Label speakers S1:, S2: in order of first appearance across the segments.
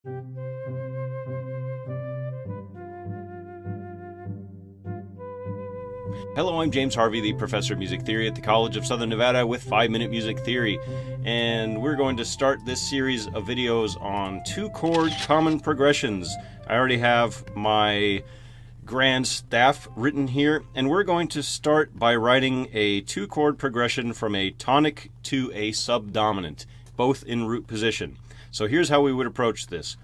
S1: Hello, I'm James Harvey, the professor of music theory at the College of Southern Nevada with 5-Minute Music Theory, and we're going to start this series of videos on 2-chord common progressions. I already have my grand staff written here, and we're going to start by writing a 2-chord progression from a tonic to a subdominant, both in root position. So here's how we would approach this.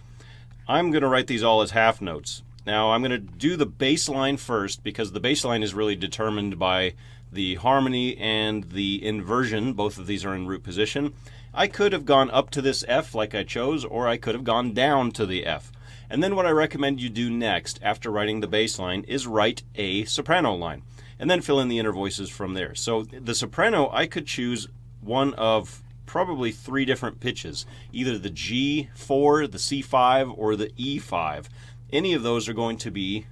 S1: I'm going to write these all as half notes. Now I'm going to do the bass line first because the bass line is really determined by the harmony and the inversion. Both of these are in root position. I could have gone up to this F like I chose, or I could have gone down to the F. And then what I recommend you do next after writing the bass line is write a soprano line and then fill in the inner voices from there. So the soprano, I could choose one of probably 3 different pitches, either the G4, the C5, or the E5. Any of those are going to be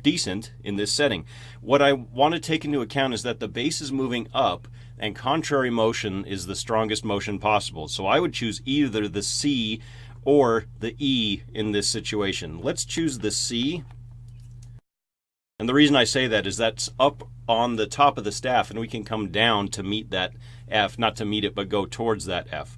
S1: decent in this setting. What I want to take into account is that the bass is moving up and contrary motion is the strongest motion possible. So I would choose either the C or the E in this situation. Let's choose the C. And the reason I say that is that's up on the top of the staff and we can come down to meet that F, not to meet it, but go towards that F.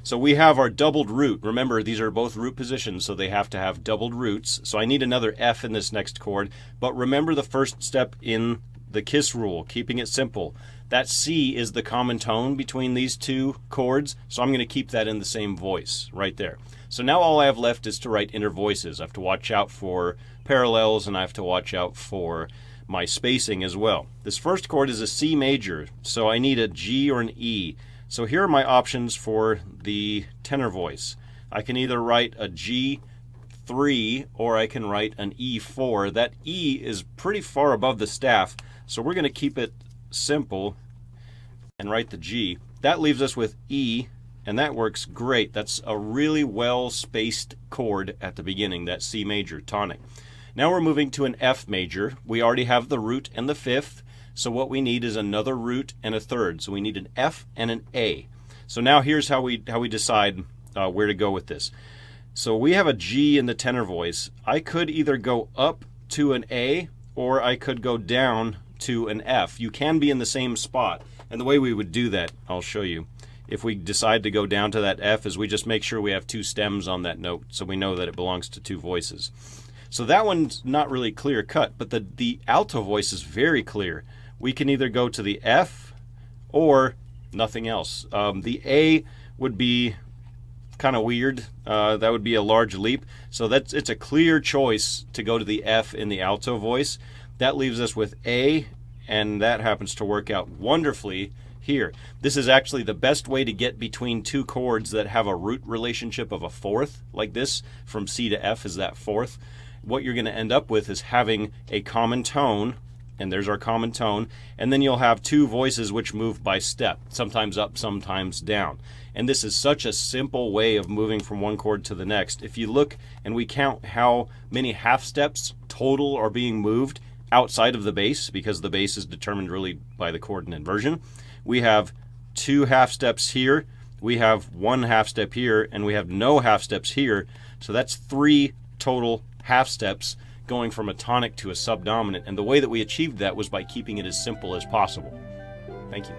S1: So we have our doubled root. Remember, these are both root positions, so they have to have doubled roots. So I need another F in this next chord. But remember the first step in the KISS rule, keeping it simple. That C is the common tone between these 2 chords, so I'm going to keep that in the same voice right there. So now all I have left is to write inner voices. I have to watch out for parallels, and I have to watch out for my spacing as well. This first chord is a C major, so I need a G or an E. So here are my options for the tenor voice. I can either write a G3 or I can write an E4. That E is pretty far above the staff, so we're going to keep it simple and write the G. That leaves us with E, and that works great. That's a really well-spaced chord at the beginning, that C major tonic. Now we're moving to an F major. We already have the root and the 5th. So what we need is another root and a 3rd. So we need an F and an A. So now here's how we decide where to go with this. So we have a G in the tenor voice. I could either go up to an A or I could go down to an F. You can be in the same spot. And the way we would do that, I'll show you. If we decide to go down to that F is we just make sure we have 2 stems on that note so we know that it belongs to 2 voices. So that one's not really clear cut, but the alto voice is very clear. We can either go to the F or nothing else. The A would be kind of weird. That would be a large leap. So it's a clear choice to go to the F in the alto voice. That leaves us with A, and that happens to work out wonderfully here. This is actually the best way to get between 2 chords that have a root relationship of a 4th, like this, from C to F is that 4th. What you're going to end up with is having a common tone, and there's our common tone, and then you'll have 2 voices which move by step, sometimes up, sometimes down. And this is such a simple way of moving from one chord to the next. If you look and we count how many half steps total are being moved outside of the bass, because the bass is determined really by the chord and inversion, we have 2 half steps here, we have 1 half step here, and we have no half steps here. So that's 3 total half steps going from a tonic to a subdominant, and the way that we achieved that was by keeping it as simple as possible. Thank you.